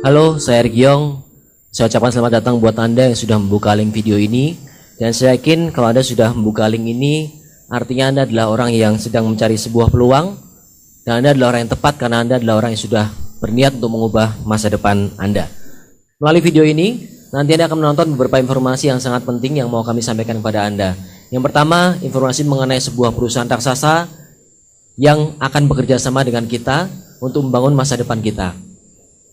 Halo, saya Ergiong. Saya ucapkan selamat datang buat Anda yang sudah membuka link video ini. Dan saya yakin kalau Anda sudah membuka link ini, artinya Anda adalah orang yang sedang mencari sebuah peluang. Dan Anda adalah orang yang tepat karena Anda adalah orang yang sudah berniat untuk mengubah masa depan Anda. Melalui video ini, nanti Anda akan menonton beberapa informasi yang sangat penting yang mau kami sampaikan kepada Anda. Yang pertama, informasi mengenai sebuah perusahaan raksasa yang akan bekerja sama dengan kita untuk membangun masa depan kita.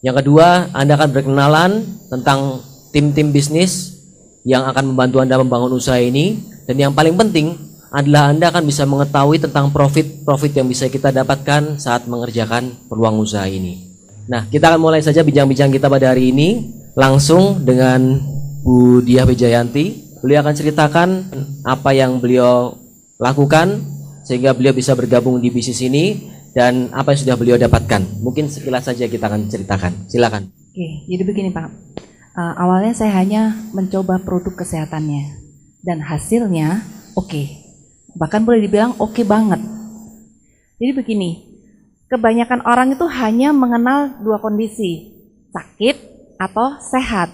Yang kedua, Anda akan berkenalan tentang tim-tim bisnis yang akan membantu Anda membangun usaha ini. Dan yang paling penting adalah Anda akan bisa mengetahui tentang profit yang bisa kita dapatkan saat mengerjakan peluang usaha ini. Nah, kita akan mulai saja bincang-bincang kita pada hari ini langsung dengan Bu Diah Wijayanti. Beliau akan ceritakan apa yang beliau lakukan sehingga beliau bisa bergabung di bisnis ini dan apa yang sudah beliau dapatkan. Mungkin sekilas saja kita akan ceritakan. Silakan. Oke, jadi begini Pak. Awalnya saya hanya mencoba produk kesehatannya dan hasilnya oke. Bahkan boleh dibilang oke banget. Jadi begini, kebanyakan orang itu hanya mengenal dua kondisi, sakit atau sehat.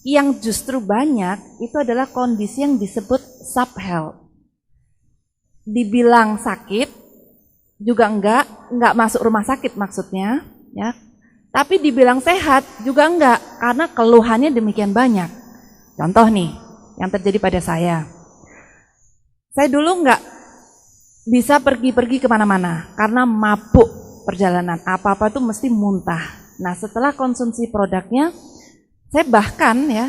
Yang justru banyak itu adalah kondisi yang disebut subhealth. Dibilang sakit juga enggak masuk rumah sakit maksudnya, ya. Tapi dibilang sehat juga enggak, karena keluhannya demikian banyak. Contoh nih, yang terjadi pada saya. Saya dulu enggak bisa pergi-pergi kemana-mana, karena mabuk perjalanan, apa-apa tuh mesti muntah. Nah setelah konsumsi produknya, saya bahkan ya,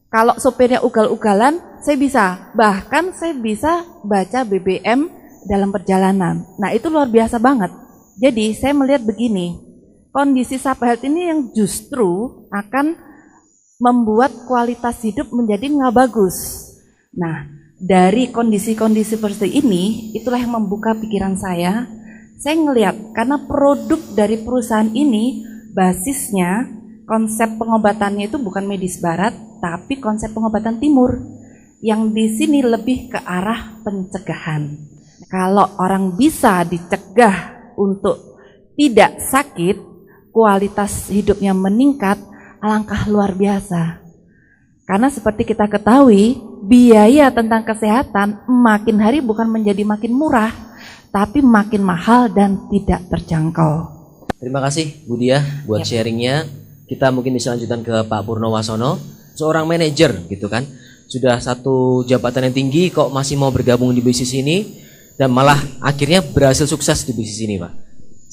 kalau sopirnya ugal-ugalan, saya bisa baca BBM dalam perjalanan. Nah itu luar biasa banget. Jadi saya melihat begini, kondisi subhealth ini yang justru akan membuat kualitas hidup menjadi nggak bagus. Nah dari kondisi-kondisi seperti ini, itulah yang membuka pikiran saya. Saya ngelihat karena produk dari perusahaan ini basisnya konsep pengobatannya itu bukan medis barat, tapi konsep pengobatan timur. Yang di sini lebih ke arah pencegahan. Kalau orang bisa dicegah untuk tidak sakit, kualitas hidupnya meningkat, alangkah luar biasa. Karena seperti kita ketahui, biaya tentang kesehatan makin hari bukan menjadi makin murah, tapi makin mahal dan tidak terjangkau. Terima kasih Bu Diah buat sharingnya. Kita mungkin bisa lanjutkan ke Pak Purnowasono, seorang manajer gitu kan. Sudah satu jabatan yang tinggi kok masih mau bergabung di bisnis ini. Dan malah akhirnya berhasil sukses di bisnis ini Pak.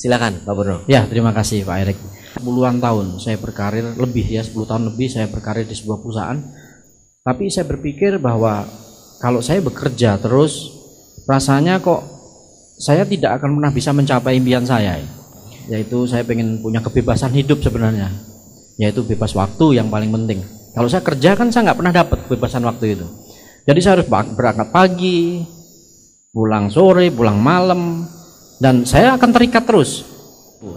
Silakan Pak Purno. Ya terima kasih Pak Erik. Puluhan tahun saya berkarir, lebih ya 10 tahun lebih saya berkarir di sebuah perusahaan. Tapi saya berpikir bahwa kalau saya bekerja terus, rasanya kok saya tidak akan pernah bisa mencapai impian saya. Yaitu saya pengen punya kebebasan hidup sebenarnya. Yaitu bebas waktu yang paling penting. Kalau saya kerja kan saya nggak pernah dapat kebebasan waktu itu. Jadi saya harus berangkat pagi, pulang sore, pulang malam, dan saya akan terikat terus.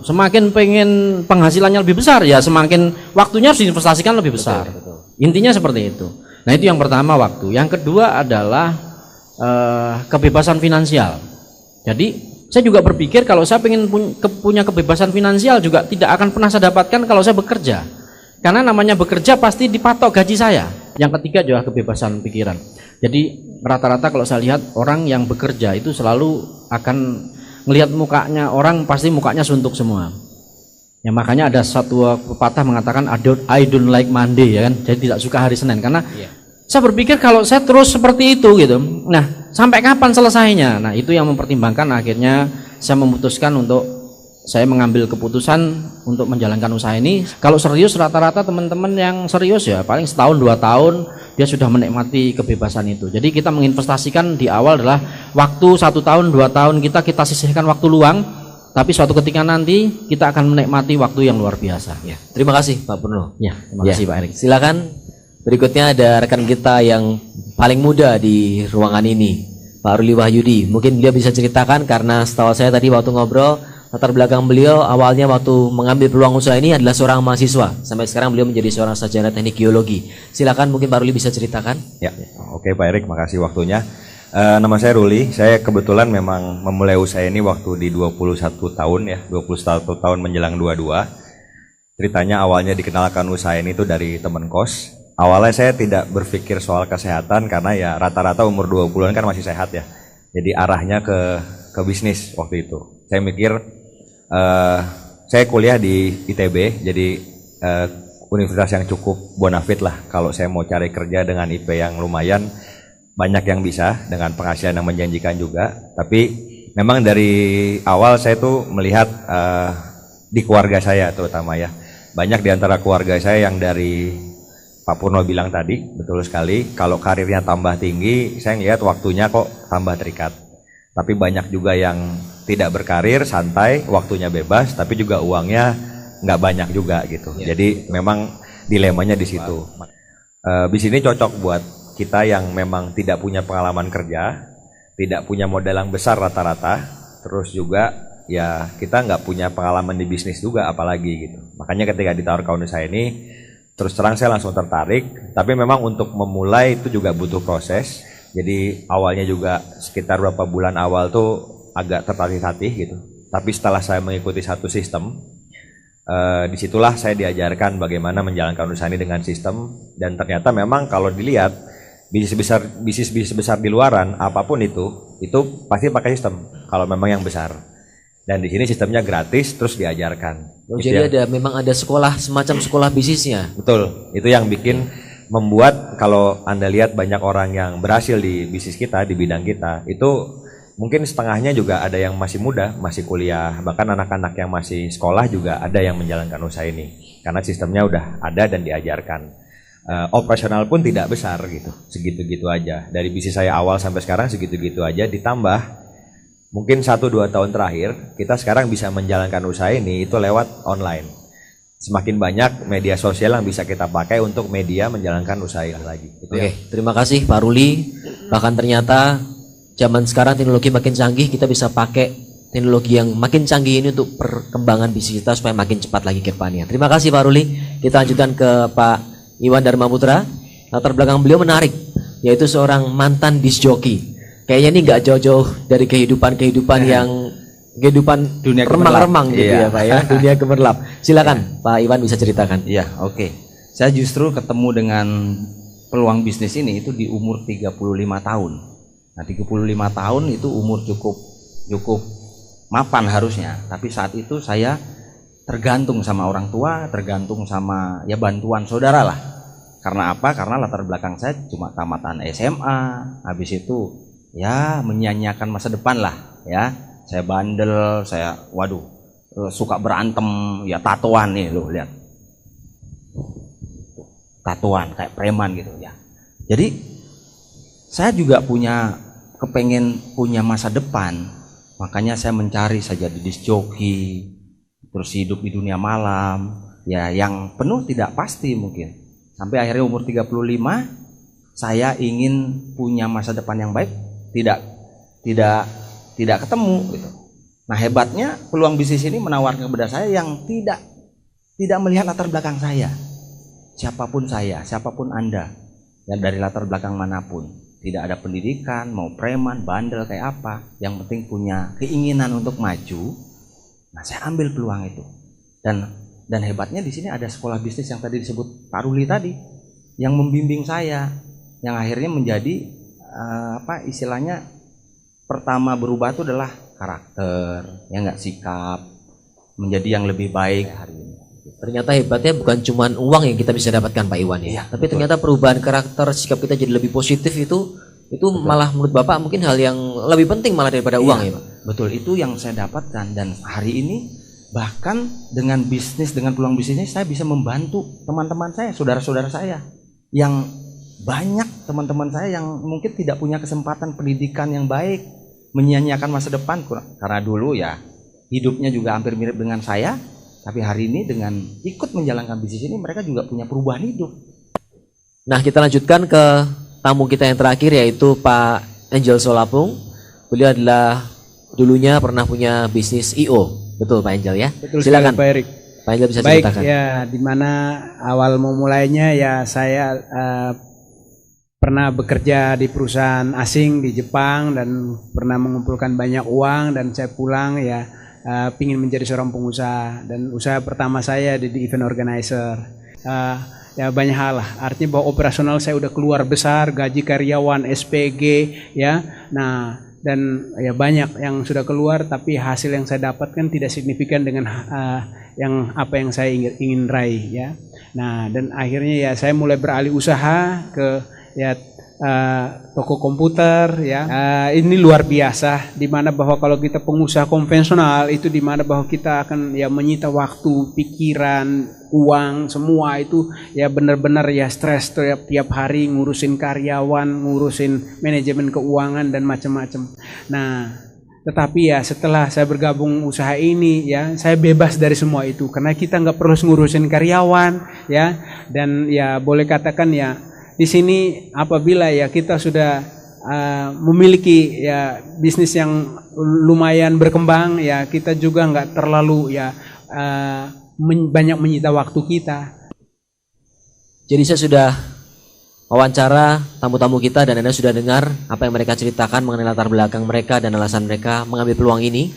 Semakin pengen penghasilannya lebih besar, ya semakin waktunya harus diinvestasikan lebih besar. Betul. Intinya seperti itu. Nah itu yang pertama waktu. Yang kedua adalah kebebasan finansial. Jadi saya juga berpikir kalau saya pengen punya kebebasan finansial juga tidak akan pernah saya dapatkan kalau saya bekerja. Karena namanya bekerja pasti dipatok gaji saya. Yang ketiga juga kebebasan pikiran. Jadi rata-rata kalau saya lihat orang yang bekerja itu selalu akan melihat mukanya orang, pasti mukanya suntuk semua. Ya makanya ada satu pepatah mengatakan I don't like Monday ya kan. Jadi tidak suka hari Senin karena saya berpikir kalau saya terus seperti itu gitu. Nah, sampai kapan selesainya? Nah, itu yang mempertimbangkan akhirnya saya memutuskan untuk saya mengambil keputusan untuk menjalankan usaha ini. Kalau serius rata-rata teman-teman yang serius ya paling setahun 2 tahun dia sudah menikmati kebebasan itu. Jadi kita menginvestasikan di awal adalah waktu 1 tahun 2 tahun kita sisihkan waktu luang, tapi suatu ketika nanti kita akan menikmati waktu yang luar biasa. Ya, terima kasih Pak Purno. Ya, terima kasih Pak Erik. Silakan berikutnya ada rekan kita yang paling muda di ruangan ini, Pak Ruli Wahyudi. Mungkin beliau bisa ceritakan karena setahu saya tadi waktu ngobrol latar belakang beliau awalnya waktu mengambil peluang usaha ini adalah seorang mahasiswa. Sampai sekarang beliau menjadi seorang sarjana teknik geologi. Silakan mungkin Pak Ruli bisa ceritakan. Ya, oke Pak Erik, makasih waktunya. Nama saya Ruli, saya kebetulan memang memulai usaha ini waktu di 21 tahun ya, 21 tahun menjelang 22. Ceritanya awalnya dikenalkan usaha ini tuh dari teman kos. Awalnya saya tidak berpikir soal kesehatan karena ya rata-rata umur 20-an kan masih sehat ya. Jadi arahnya ke bisnis waktu itu. Saya mikir saya kuliah di ITB, jadi universitas yang cukup bonafit lah. Kalau saya mau cari kerja dengan IP yang lumayan, banyak yang bisa dengan penghasilan yang menjanjikan juga. Tapi memang dari awal saya tuh melihat di keluarga saya terutama ya. Banyak di antara keluarga saya yang dari Pak Purno bilang tadi, betul sekali. Kalau karirnya tambah tinggi, saya ngelihat waktunya kok tambah terikat. Tapi banyak juga yang tidak berkarir, santai, waktunya bebas, tapi juga uangnya nggak banyak juga gitu. Ya. Jadi memang dilemanya di situ. Bisnis ini cocok buat kita yang memang tidak punya pengalaman kerja, tidak punya modal yang besar rata-rata, terus juga ya kita nggak punya pengalaman di bisnis juga apalagi gitu. Makanya ketika ditawarkan usaha ini, terus terang saya langsung tertarik. Tapi memang untuk memulai itu juga butuh proses. Jadi awalnya juga sekitar beberapa bulan awal tuh agak tertatih-tatih gitu. Tapi setelah saya mengikuti satu sistem, disitulah saya diajarkan bagaimana menjalankan usaha ini dengan sistem. Dan ternyata memang kalau dilihat bisnis besar di luaran apapun itu pasti pakai sistem. Kalau memang yang besar. Dan di sini sistemnya gratis terus diajarkan. Oh, jadi memang ada sekolah, semacam sekolah bisnisnya. Betul, itu yang bikin membuat kalau Anda lihat banyak orang yang berhasil di bisnis kita, di bidang kita, itu mungkin setengahnya juga ada yang masih muda, masih kuliah, bahkan anak-anak yang masih sekolah juga ada yang menjalankan usaha ini. Karena sistemnya udah ada dan diajarkan. Operasional pun tidak besar gitu, segitu-gitu aja. Dari bisnis saya awal sampai sekarang segitu-gitu aja, ditambah mungkin 1-2 tahun terakhir, kita sekarang bisa menjalankan usaha ini itu lewat online. Semakin banyak media sosial yang bisa kita pakai untuk media menjalankan usaha ini lagi. Oke, terima kasih Pak Ruli. Bahkan ternyata zaman sekarang teknologi makin canggih, kita bisa pakai teknologi yang makin canggih ini untuk perkembangan bisnis kita supaya makin cepat lagi ke depannya. Terima kasih Pak Ruli. Kita lanjutkan ke Pak Iwan Dharma Putra. Latar belakang beliau menarik, yaitu seorang mantan disc jockey. Kayaknya ini nggak jauh-jauh dari kehidupan yang kehidupan dunia remang-remang gitu ya Pak ya, dunia gemerlap. Silakan Pak Iwan bisa ceritakan. Iya, oke. Saya justru ketemu dengan peluang bisnis ini itu di umur 35 tahun. Nah, 35 tahun itu umur cukup mapan harusnya, tapi saat itu saya tergantung sama orang tua, tergantung sama ya bantuan saudara lah. Karena apa? Karena latar belakang saya cuma tamatan SMA, habis itu ya menyanyiakan masa depan lah ya. Saya bandel, saya suka berantem, ya tatoan nih loh, lihat tatoan kayak preman gitu ya. Jadi saya juga kepengen punya masa depan, makanya saya mencari saja di disc jockey, terus hidup di dunia malam ya, yang penuh tidak pasti mungkin. Sampai akhirnya umur 35 saya ingin punya masa depan yang baik, tidak ketemu gitu. Nah, hebatnya peluang bisnis ini menawarkan kepada saya yang tidak melihat latar belakang saya. Siapapun saya, siapapun Anda, yang dari latar belakang manapun, tidak ada pendidikan, mau preman, bandel kayak apa, yang penting punya keinginan untuk maju. Nah, saya ambil peluang itu. Dan hebatnya di sini ada sekolah bisnis yang tadi disebut Pak Ruli tadi, yang membimbing saya, yang akhirnya menjadi istilahnya pertama berubah itu adalah karakter, ya nggak, sikap, menjadi yang lebih baik hari ini. Ternyata hebatnya bukan cuma uang yang kita bisa dapatkan Pak Iwan ya, tapi betul. Ternyata perubahan karakter, sikap kita jadi lebih positif itu betul. Malah menurut Bapak mungkin hal yang lebih penting malah daripada uang ya Pak. Betul, itu yang saya dapatkan. Dan hari ini bahkan dengan peluang bisnisnya saya bisa membantu teman-teman saya, saudara-saudara saya yang banyak, teman-teman saya yang mungkin tidak punya kesempatan pendidikan yang baik, menyanyiakan masa depan karena dulu ya hidupnya juga hampir mirip dengan saya, tapi hari ini dengan ikut menjalankan bisnis ini mereka juga punya perubahan hidup. Nah, kita lanjutkan ke tamu kita yang terakhir, yaitu Pak Angel Solapung. Beliau adalah dulunya pernah punya bisnis IO, betul Pak Angel ya? Betul. Silakan Pak Erik. Pak Angel bisa Baik, ceritakan. ya, dimana awal memulainya ya saya pernah bekerja di perusahaan asing di Jepang dan pernah mengumpulkan banyak uang, dan saya pulang ya pingin menjadi seorang pengusaha, dan usaha pertama saya di event organizer. Ya banyak hal lah, artinya bahwa operasional saya udah keluar besar, gaji karyawan, SPG, ya. Nah, dan ya banyak yang sudah keluar, tapi hasil yang saya dapatkan tidak signifikan dengan apa yang saya ingin raih, ya. Nah, dan akhirnya ya saya mulai beralih usaha ke ya toko komputer, ya. Ini luar biasa, dimana bahwa kalau kita pengusaha konvensional itu dimana bahwa kita akan ya menyita waktu, pikiran, uang, semua itu ya benar-benar ya stres tiap hari ngurusin karyawan, ngurusin manajemen keuangan dan macam-macam. Nah, tetapi ya setelah saya bergabung usaha ini, ya saya bebas dari semua itu, karena kita nggak perlu ngurusin karyawan, ya. Dan ya boleh katakan ya di sini apabila ya kita sudah memiliki ya bisnis yang lumayan berkembang, ya kita juga nggak terlalu ya banyak menyita waktu kita. Jadi saya sudah wawancara tamu-tamu kita dan Anda sudah dengar apa yang mereka ceritakan mengenai latar belakang mereka dan alasan mereka mengambil peluang ini.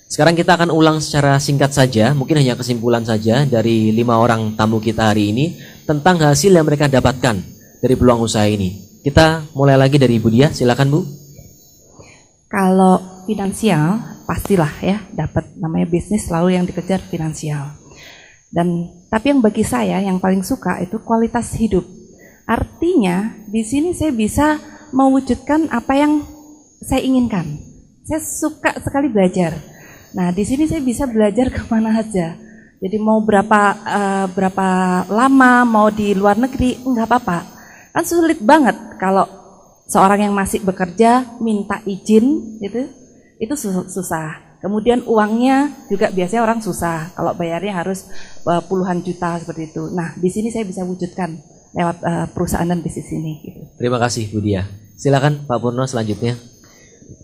Sekarang kita akan ulang secara singkat saja, mungkin hanya kesimpulan saja dari 5 orang tamu kita hari ini tentang hasil yang mereka dapatkan dari peluang usaha ini. Kita mulai lagi dari Ibu Dia, silakan Bu. Kalau finansial pastilah ya dapat, namanya bisnis selalu yang dikejar finansial. Dan tapi yang bagi saya yang paling suka itu kualitas hidup. Artinya di sini saya bisa mewujudkan apa yang saya inginkan. Saya suka sekali belajar. Nah, di sini saya bisa belajar kemana aja. Jadi mau berapa lama, mau di luar negeri, enggak apa-apa. Kan sulit banget kalau seorang yang masih bekerja minta izin gitu, itu susah. Kemudian uangnya juga biasanya orang susah, kalau bayarnya harus puluhan juta seperti itu. Nah, di sini saya bisa wujudkan lewat perusahaan dan bisnis ini. Gitu. Terima kasih Bu Dia. Silakan Pak Purno selanjutnya.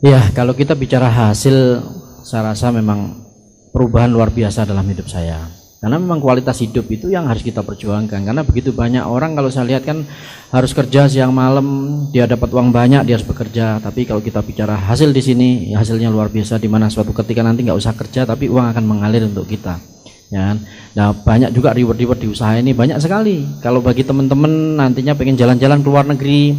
Ya, kalau kita bicara hasil, saya rasa memang perubahan luar biasa dalam hidup saya. Karena memang kualitas hidup itu yang harus kita perjuangkan. Karena begitu banyak orang kalau saya lihat kan harus kerja siang malam, dia dapat uang banyak, dia harus bekerja. Tapi kalau kita bicara hasil di sini, ya hasilnya luar biasa. Di mana suatu ketika nanti nggak usah kerja, tapi uang akan mengalir untuk kita. Ya, nah banyak juga reward-reward di usaha ini, banyak sekali. Kalau bagi teman-teman nantinya pengen jalan-jalan ke luar negeri,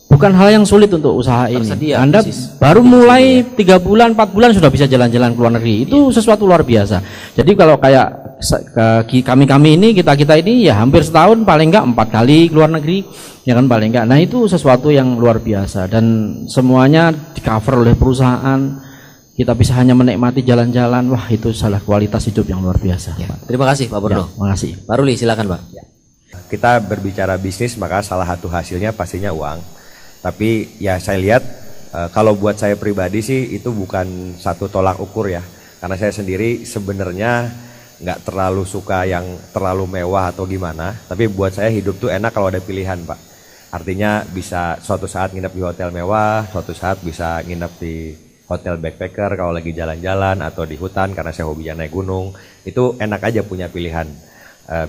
bukan hal yang sulit untuk usaha ini. Tersedia, Anda baru mulai 3 bulan, 4 bulan sudah bisa jalan-jalan ke luar negeri. Itu sesuatu luar biasa. Jadi kalau kayak kami ini, kita ini ya hampir setahun paling enggak 4 kali ke luar negeri, ya kan paling enggak. Nah itu sesuatu yang luar biasa dan semuanya di cover oleh perusahaan. Kita bisa hanya menikmati jalan-jalan. Wah, itu salah kualitas hidup yang luar biasa. Ya, terima kasih Pak Purno. Terima kasih. Pak Ruli silakan Pak. Kita berbicara bisnis, maka salah satu hasilnya pastinya uang. Tapi ya saya lihat kalau buat saya pribadi sih itu bukan satu tolak ukur ya. Karena saya sendiri sebenarnya nggak terlalu suka yang terlalu mewah atau gimana. Tapi buat saya hidup tuh enak kalau ada pilihan Pak. Artinya bisa suatu saat nginep di hotel mewah, suatu saat bisa nginep di hotel backpacker kalau lagi jalan-jalan atau di hutan karena saya hobinya naik gunung. Itu enak aja punya pilihan.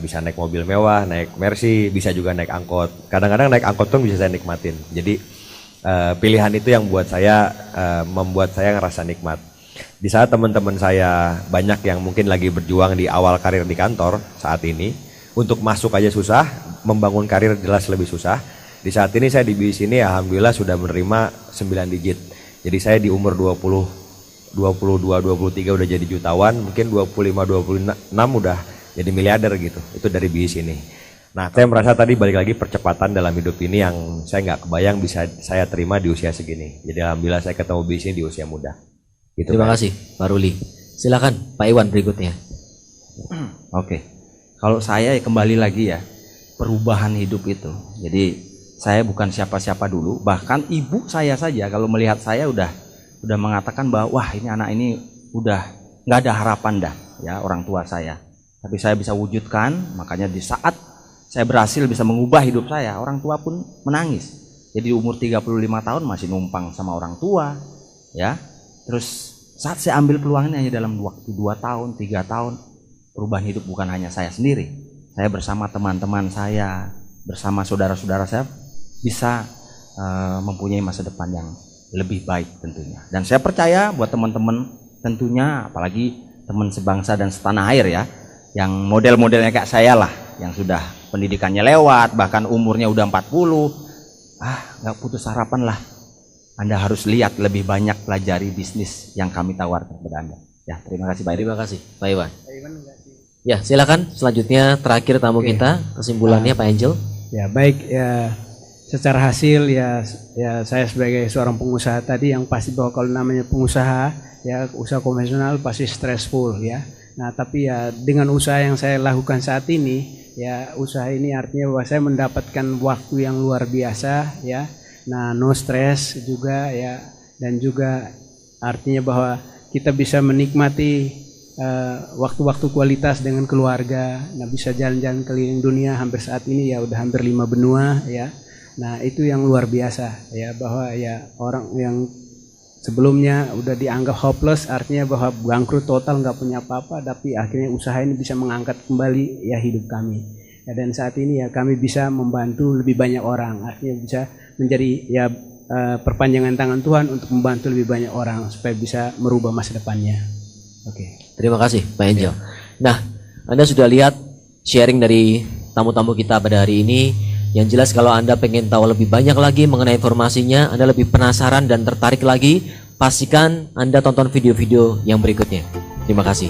Bisa naik mobil mewah, naik Mercy, bisa juga naik angkot. Kadang-kadang naik angkot pun bisa saya nikmatin. Jadi pilihan itu yang buat saya membuat saya ngerasa nikmat. Di saat teman-teman saya banyak yang mungkin lagi berjuang di awal karir di kantor saat ini, untuk masuk aja susah, membangun karir jelas lebih susah. Di saat ini saya di bisnis ini alhamdulillah sudah menerima 9 digit. Jadi saya di umur 22, 23 udah jadi jutawan, mungkin 25, 26 udah jadi miliarder gitu. Itu dari bisnis ini. Nah, saya merasa tadi balik lagi percepatan dalam hidup ini yang saya nggak kebayang bisa saya terima di usia segini. Jadi alhamdulillah saya ketemu bisnis di usia muda. Gitu, Terima kasih Pak Ruli. Silakan Pak Iwan berikutnya. Oke. Kalau saya kembali lagi ya, perubahan hidup itu. Jadi saya bukan siapa-siapa dulu, bahkan ibu saya saja kalau melihat saya udah mengatakan bahwa wah ini anak ini udah nggak ada harapan dah ya, orang tua saya. Tapi saya bisa wujudkan, makanya di saat saya berhasil bisa mengubah hidup saya, orang tua pun menangis. Jadi umur 35 tahun masih numpang sama orang tua, ya. Terus saat saya ambil peluangnya hanya dalam waktu 2 tahun, 3 tahun, perubahan hidup bukan hanya saya sendiri. Saya bersama teman-teman saya, bersama saudara-saudara saya bisa mempunyai masa depan yang lebih baik tentunya. Dan saya percaya buat teman-teman tentunya apalagi teman sebangsa dan setanah air ya, yang model-modelnya kayak saya lah, yang sudah pendidikannya lewat, bahkan umurnya udah 40, nggak putus harapan lah. Anda harus lihat lebih banyak, pelajari bisnis yang kami tawarkan kepada Anda. Ya, terima kasih Pak. Terima kasih Pak Iwan. Ya, silakan selanjutnya terakhir tamu kita, kesimpulannya Pak Angel. Ya baik, ya secara hasil ya saya sebagai seorang pengusaha tadi yang pasti bahwa kalau namanya pengusaha ya usaha konvensional pasti stressful ya. Nah tapi ya dengan usaha yang saya lakukan saat ini ya, usaha ini artinya bahwa saya mendapatkan waktu yang luar biasa ya. Nah no stress juga ya, dan juga artinya bahwa kita bisa menikmati waktu-waktu kualitas dengan keluarga. Nah bisa jalan-jalan keliling dunia hampir saat ini ya udah hampir 5 benua ya. Nah itu yang luar biasa ya, bahwa ya orang yang sebelumnya udah dianggap hopeless, artinya bahwa bangkrut total, nggak punya apa-apa, tapi akhirnya usaha ini bisa mengangkat kembali ya hidup kami ya. Dan saat ini ya kami bisa membantu lebih banyak orang, artinya bisa menjadi ya perpanjangan tangan Tuhan untuk membantu lebih banyak orang supaya bisa merubah masa depannya. Oke. Terima kasih Pak Angel. Nah, Anda sudah lihat sharing dari tamu-tamu kita pada hari ini. Yang jelas kalau Anda pengen tahu lebih banyak lagi mengenai informasinya, Anda lebih penasaran dan tertarik lagi, pastikan Anda tonton video-video yang berikutnya. Terima kasih.